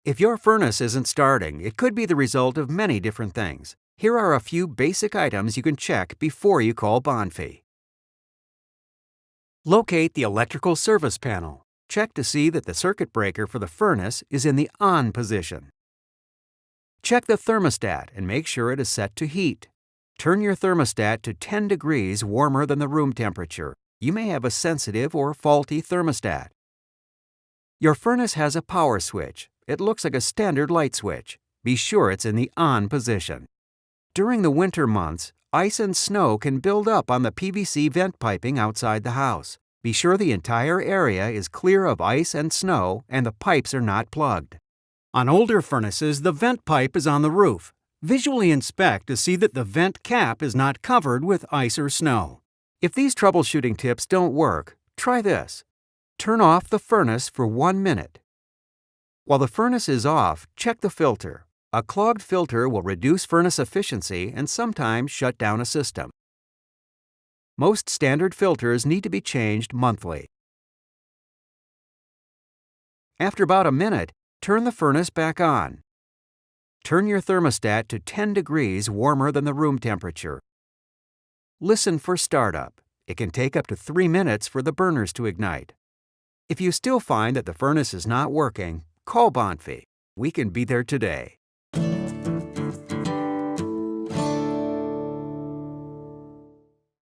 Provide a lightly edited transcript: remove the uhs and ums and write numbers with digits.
If your furnace isn't starting, it could be the result of many different things. Here are a few basic items you can check before you call Bonfe. Locate the electrical service panel. Check to see that the circuit breaker for the furnace is in the on position. Check the thermostat and make sure it is set to heat. Turn your thermostat to 10 degrees warmer than the room temperature. You may have a sensitive or faulty thermostat. Your furnace has a power switch. It looks like a standard light switch. Be sure it's in the on position. During the winter months, ice and snow can build up on the PVC vent piping outside the house. Be sure the entire area is clear of ice and snow and the pipes are not plugged. On older furnaces, the vent pipe is on the roof. Visually inspect to see that the vent cap is not covered with ice or snow. If these troubleshooting tips don't work, try this. Turn off the furnace for 1 minute. While the furnace is off, check the filter. A clogged filter will reduce furnace efficiency and sometimes shut down a system. Most standard filters need to be changed monthly. After about a minute, turn the furnace back on. Turn your thermostat to 10 degrees warmer than the room temperature. Listen for startup. It can take up to 3 minutes for the burners to ignite. If you still find that the furnace is not working, call Bonfe. We can be there today.